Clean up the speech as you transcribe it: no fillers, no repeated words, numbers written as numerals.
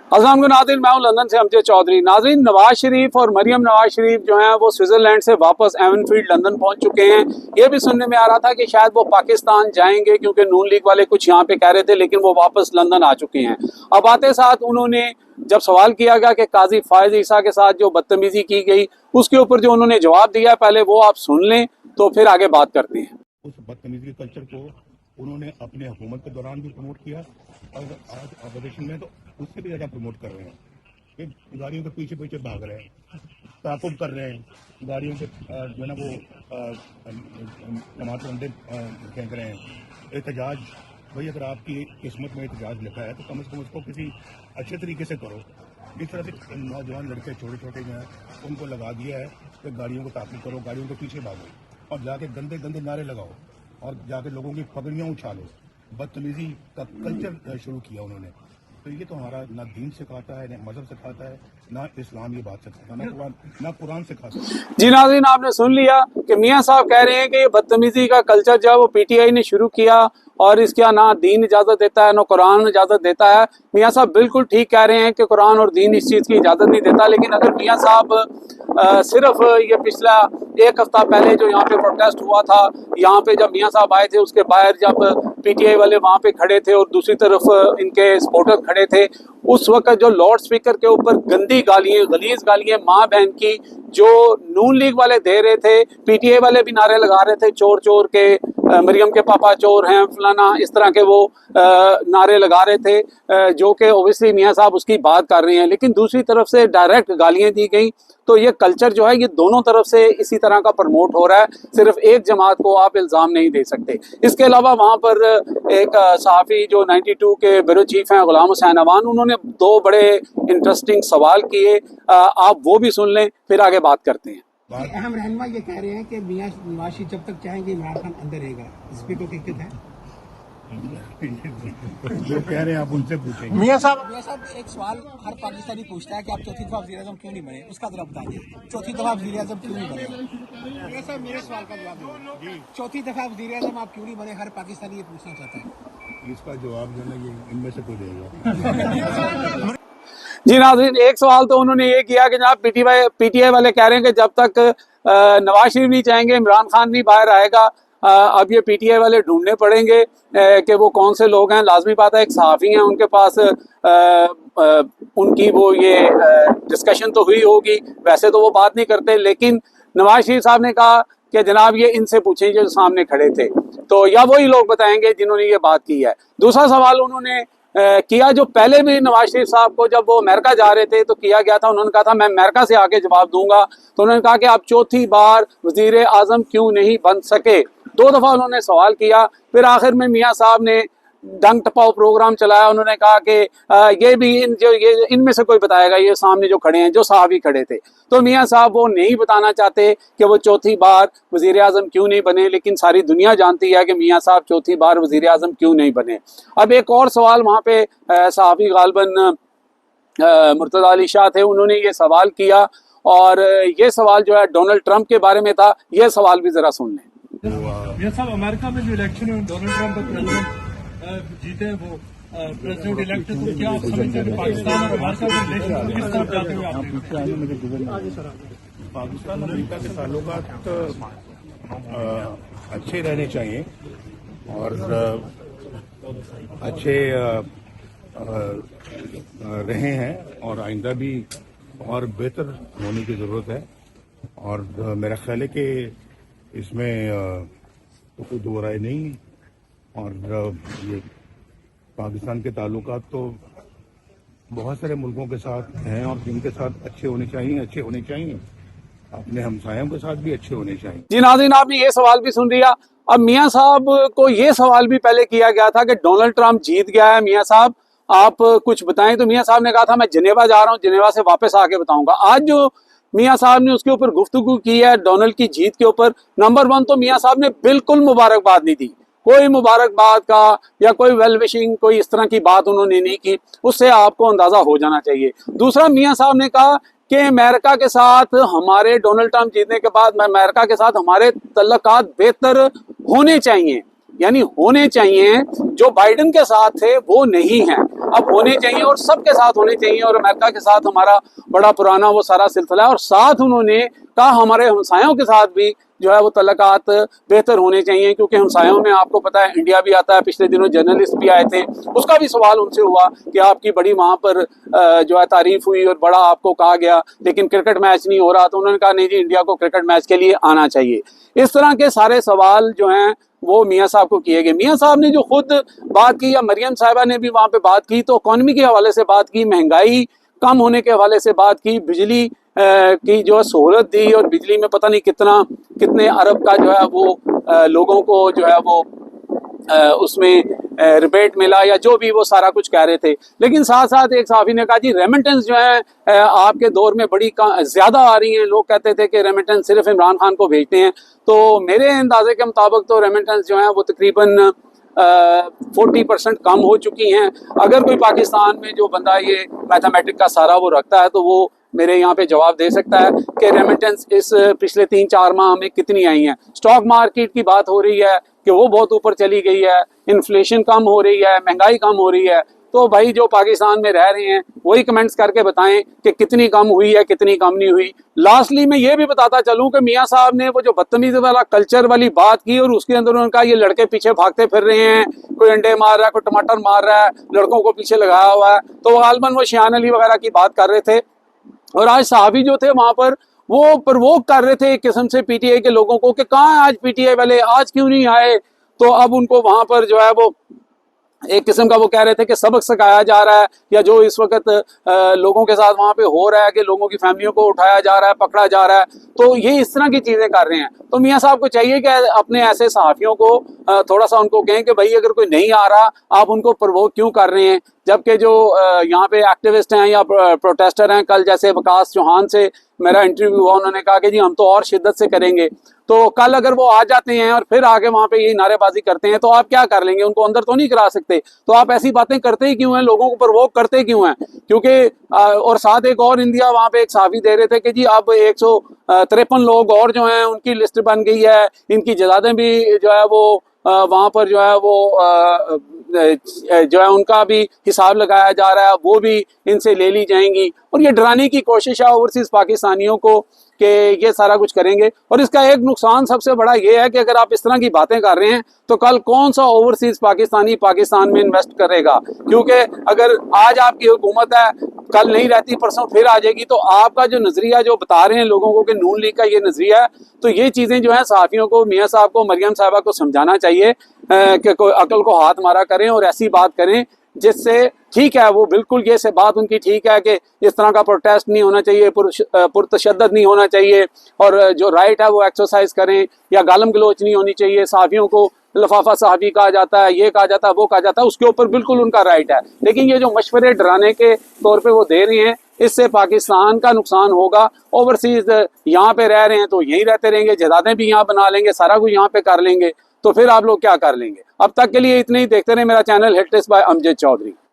अस्सलाम वालेकुम नाज़रीन, मैं हूं लंदन से अमजद चौधरी। नाज़रीन, नवाज शरीफ और मरियम नवाज शरीफ जो हैं वो स्विट्ज़रलैंड से वापस एवनफील्ड लंदन पहुंच चुके हैं। ये भी सुनने में आ रहा था कि शायद वो पाकिस्तान जाएंगे क्योंकि नून लीग वाले कुछ यहाँ पे कह रहे थे, लेकिन वो वापस लंदन आ चुके हैं। अब आते साथ उन्होंने जब सवाल किया गया कि काजी फायज ईसा के साथ जो बदतमीजी की गई उसके ऊपर जो उन्होंने जवाब दिया, पहले वो आप सुन लें तो फिर आगे बात करते हैं। उस बदतमीजी के कल्चर को उन्होंने अपने हुकूमत के दौरान भी प्रमोट किया और आज अपोजिशन में तो उससे भी ज्यादा प्रमोट कर रहे हैं कि गाड़ियों के पीछे पीछे भाग रहे हैं, ताकुब कर रहे हैं, गाड़ियों के जो है ना वो टमाटर अंडे फेंक रहे हैं। एहतजाज, भाई अगर आपकी किस्मत में एहतजाज लिखा है तो कम से कम उसको किसी अच्छे तरीके से करो। इस तरह से नौजवान लड़के छोटे छोटे जो हैं उनको लगा दिया है कि गाड़ियों को ताकुब करो, गाड़ियों के पीछे भागो और जाके गंदे गंदे नारे लगाओ और जाके लोगों की पगड़ियां उछालो। बदतमीजी का कल्चर शुरू किया उन्होंने। तो ये तो हमारा ना दीन सिखाता है, ना मजहब सिखाता है, ना इस्लाम ये बात सिखाता है, ना कुरान सिखाता है। जी नाज़रीन, आपने सुन लिया कि मियां साहब कह रहे हैं कि ये बदतमीजी का कल्चर जो है वो पीटीआई ने शुरू किया और इसका ना दीन इजाजत देता है ना कुरान इजाजत देता है। मियां साहब बिल्कुल ठीक कह रहे हैं कि कुरान और दीन इस चीज़ की इजाजत नहीं देता, लेकिन अगर मियां साहब सिर्फ ये पिछला एक हफ्ता पहले जो यहाँ पे प्रोटेस्ट हुआ था, यहाँ पे जब मियां साहब आए थे उसके बाहर जब पीटीआई वाले वहाँ पे खड़े थे और दूसरी तरफ इनके सपोर्टर खड़े थे, उस वक्त जो लाउड स्पीकर के ऊपर गंदी गालियां, गलीज गालियां माँ बहन की जो नून लीग वाले दे रहे थे, पीटीआई वाले भी नारे लगा रहे थे चोर चोर के, मरियम के पापा चोर हैं, फलाना, इस तरह के वो नारे लगा रहे थे, जो कि ओबियसली मियां साहब उसकी बात कर रहे हैं, लेकिन दूसरी तरफ से डायरेक्ट गालियां दी गई। तो ये कल्चर जो है ये दोनों तरफ से इसी तरह का प्रमोट हो रहा है, सिर्फ एक जमात को आप इल्ज़ाम नहीं दे सकते। इसके अलावा वहाँ पर एक सहाफ़ी जो 92 के ब्यूरो चीफ हैं गुलाम हुसैन अवान, उन्होंने दो बड़े इंटरेस्टिंग सवाल किए, आप वो भी सुन लें फिर आगे बात करते हैं। अहम रहनुमा ये कह रहे हैं कि मियां नवाज शरीफ जब तक चाहेंगे इमरान खान अंदर रहेगा, इस पे कोई दिक्कत है? जो कह रहे हैं आप उनसे पूछेंगे। मियां साहब एक सवाल हर पाकिस्तानी पूछता है कि आप चौथी दफा वज़ीर आज़म क्यों नहीं बने, उसका जरा बता दीजिए। चौथी दफा वज़ीर आज़म क्यों नहीं बने? मियां साहब मेरे सवाल का जवाब दीजिए। चौथी दफा वज़ीर आज़म आप क्यों नहीं बने, हर पाकिस्तानी ये पूछना चाहता है। इसका जवाब जो है ये इनमें से कोई देगा। जी नाज़रीन, एक सवाल तो उन्होंने ये किया कि जनाब पीटीआई वाले कह रहे हैं कि जब तक नवाज शरीफ नहीं चाहेंगे इमरान खान नहीं बाहर आएगा। अब ये पीटीआई वाले ढूंढने पड़ेंगे कि वो कौन से लोग हैं। लाजमी बात है एक सहाफ़ी हैं, उनके पास उनकी वो ये डिस्कशन तो हुई होगी, वैसे तो वो बात नहीं करते, लेकिन नवाज शरीफ साहब ने कहा कि जनाब ये इनसे पूछें जो सामने खड़े थे, तो या वही लोग बताएंगे जिन्होंने ये बात की है। दूसरा सवाल उन्होंने किया जो पहले भी नवाज शरीफ साहब को जब वो अमेरिका जा रहे थे तो किया गया था, उन्होंने कहा था मैं अमेरिका से आके जवाब दूंगा। तो उन्होंने कहा कि आप चौथी बार वजीर आजम क्यों नहीं बन सके। दो दफा उन्होंने सवाल किया, फिर आखिर में मियां साहब ने डंग टपाओ प्रोग्राम चलाया। उन्होंने कहा कि ये भी इनमें से कोई बताएगा, ये सामने जो खड़े हैं जो साहबी खड़े थे। तो मियां साहब वो नहीं बताना चाहते कि वो चौथी बार वजीर आजम क्यों नहीं बने, लेकिन सारी दुनिया जानती है कि मियां साहब चौथी बार वजीर आजम क्यों नहीं बने। अब एक और सवाल वहाँ पे साहबी गालबन मुर्तज़ा अली शाह थे, उन्होंने ये सवाल किया और ये सवाल जो है डोनाल्ड ट्रंप के बारे में था। ये सवाल भी जरा सुन लें। मियां साहब, अमेरिका में जो इलेक्शन है डोनाल्ड ट्रंप प्रेसिडेंट जीते, वो प्रेसिडेंट इलेक्ट, तो क्या आप समझते हैं पाकिस्तान और अमेरिका के रिलेशन किस तरफ जाते हुए पाकिस्तान अमेरिका के ताल्लुकात अच्छे रहने चाहिए और अच्छे रहे हैं और आइंदा भी और बेहतर होने की जरूरत है। और मेरा ख्याल है कि इसमें तो कोई दो राय नहीं है। और ये पाकिस्तान के ताल्लुकात तो बहुत सारे मुल्कों के साथ हैं और जिनके साथ अच्छे होने चाहिए, अपने हमसायों के साथ भी अच्छे होने चाहिए। जी नाज़रीन, आपने ये सवाल भी सुन लिया। अब मियां साहब को ये सवाल भी पहले किया गया था कि डोनाल्ड ट्रंप जीत गया है, मियां साहब आप कुछ बताएं। तो मियां साहब ने कहा था मैं जिनेवा जा रहा हूं, जिनेवा से वापस आके बताऊंगा। आज जो मियां साहब ने उसके ऊपर गुफ्तगू की है डोनाल्ड की जीत के ऊपर, नंबर वन तो मियां साहब ने बिल्कुल मुबारकबाद नहीं दी, कोई मुबारकबाद का या कोई वेल विशिंग कोई इस तरह की बात उन्होंने नहीं की, उससे आपको अंदाजा हो जाना चाहिए। दूसरा, मियां साहब ने कहा कि अमेरिका के साथ हमारे डोनाल्ड ट्रंप जीतने के बाद अमेरिका के साथ हमारे तल्लुकात बेहतर होने चाहिए। यानी होने चाहिए, जो बाइडेन के साथ थे वो नहीं है, अब होने चाहिए और सबके साथ होने चाहिए। और अमेरिका के साथ हमारा बड़ा पुराना वो सारा सिलसिला है, और साथ उन्होंने कहा हमारे हमसायों के साथ भी जो है वो तल्लुकात बेहतर होने चाहिए, क्योंकि हमसायों में आपको पता है इंडिया भी आता है। पिछले दिनों जर्नलिस्ट भी आए थे, उसका भी सवाल उनसे हुआ कि आपकी बड़ी वहाँ पर जो है तारीफ हुई और बड़ा आपको कहा गया, लेकिन क्रिकेट मैच नहीं हो रहा, तो उन्होंने कहा नहीं जी, इंडिया को क्रिकेट मैच के लिए आना चाहिए। इस तरह के सारे सवाल जो हैं वो मियाँ साहब को किए गए। मियाँ साहब ने जो खुद बात की, या मरियम साहिबा ने भी वहाँ पे बात की, तो इकॉनमी के हवाले से बात की, महंगाई कम होने के हवाले से बात की, बिजली की जो सहूलत दी, और बिजली में पता नहीं कितने अरब का जो है वो लोगों को जो है वो उसमें रिबेट मिला, या जो भी वो सारा कुछ कह रहे थे। लेकिन साथ साथ एक साहबी ने कहा जी रेमिटेंस जो है आपके दौर में बड़ी ज्यादा आ रही हैं। लोग कहते थे कि रेमिटेंस सिर्फ इमरान खान को भेजते हैं, तो मेरे अंदाजे के मुताबिक तो रेमिटेंस जो है वो तकरीबन 40% कम हो चुकी हैं। अगर कोई पाकिस्तान में जो बंदा ये मैथमेटिक का सारा वो रखता है, तो वो मेरे यहाँ पे जवाब दे सकता है कि रेमिटेंस इस पिछले 3-4 माह में कितनी आई हैं। स्टॉक मार्केट की बात हो रही है कि वो बहुत ऊपर चली गई है, इन्फ्लेशन कम हो रही है, महंगाई कम हो रही है। तो भाई जो पाकिस्तान में रह रहे हैं वही कमेंट्स करके बताएं कि कितनी कम हुई है, कितनी कम नहीं हुई। लास्टली मैं ये भी बताता चलूं कि मियाँ साहब ने वो जो बदतमीजी वाला कल्चर वाली बात की, और उसके अंदर उन्होंने कहा ये लड़के पीछे भागते फिर रहे हैं, कोई अंडे मार रहा है, कोई टमाटर मार रहा है, लड़कों को पीछे लगाया हुआ है। तो गालबन वो शियान अली वगैरह की बात कर रहे थे, और आज साहबी जो थे वहां पर वो प्रवोक कर रहे थे एक किस्म से पीटीआई के लोगों को कि कहाँ आज पीटीआई वाले आज क्यों नहीं आए। तो अब उनको वहां पर जो है वो एक किस्म का वो कह रहे थे कि सबक सिखाया जा रहा है, या जो इस वक्त लोगों के साथ वहां पे हो रहा है कि लोगों की फैमिलियों को उठाया जा रहा है, पकड़ा जा रहा है, तो ये इस तरह की चीजें कर रहे हैं। तो मियाँ साहब को चाहिए कि अपने ऐसे सहाफियों को थोड़ा सा उनको कहें कि भाई अगर कोई नहीं आ रहा आप उनको प्रवोक क्यों कर रहे हैं, जबकि जो यहाँ पे एक्टिविस्ट हैं या प्रोटेस्टर हैं, कल जैसे विकास चौहान से मेरा इंटरव्यू हुआ, उन्होंने कहा कि जी हम तो और शिद्दत से करेंगे। तो कल अगर वो आ जाते हैं और फिर आगे वहां पे यही नारेबाजी करते हैं, तो आप क्या कर लेंगे? उनको अंदर तो नहीं करा सकते। तो आप ऐसी बातें करते ही क्यों हैं, लोगों को प्रवोक करते क्यों हैं? क्योंकि और साथ एक और इंडिया वहां पे एक साफी दे रहे थे कि जी अब 153 लोग और जो हैं उनकी लिस्ट बन गई है, इनकी जदादें भी जो है वो वहां पर जो है वो जो है उनका भी हिसाब लगाया जा रहा है, वो भी इनसे ले ली जाएंगी। और ये डराने की कोशिश है ओवरसीज पाकिस्तानियों को कि ये सारा कुछ करेंगे। और इसका एक नुकसान सबसे बड़ा ये है कि अगर आप इस तरह की बातें कर रहे हैं तो कल कौन सा ओवरसीज पाकिस्तानी पाकिस्तान में इन्वेस्ट करेगा? क्योंकि अगर आज आपकी हुकूमत है, कल नहीं रहती, परसों फिर आ जाएगी, तो आपका जो नजरिया जो बता रहे हैं लोगों को कि नून लीग का ये नजरिया है, तो ये चीजें जो है सहाफियों को, मियाँ साहब को, मरियम साहिबा को समझाना चाहिए कि कोई अकल को हाथ मारा करें और ऐसी बात करें जिससे ठीक है, वो बिल्कुल ये से बात उनकी ठीक है कि इस तरह का प्रोटेस्ट नहीं होना चाहिए, पुरतशद्दद नहीं होना चाहिए, और जो राइट है वो एक्सरसाइज करें, या गालम गलोच नहीं होनी चाहिए। सहाफियों को लफाफा सहाफी कहा जाता है, ये कहा जाता है, वो कहा जाता है, उसके ऊपर बिल्कुल उनका राइट है। लेकिन ये जो मशवरे डराने के तौर पे वो दे रहे हैं, इससे पाकिस्तान का नुकसान होगा। ओवरसीज यहाँ पे रह रहे हैं तो यहीं रहते रहेंगे, जदादें भी यहाँ बना लेंगे, सारा कुछ यहाँ पे कर लेंगे, तो फिर आप लोग क्या कर लेंगे? अब तक के लिए इतने ही। देखते रहे मेरा channel hit tips by Amjad Chaudhary.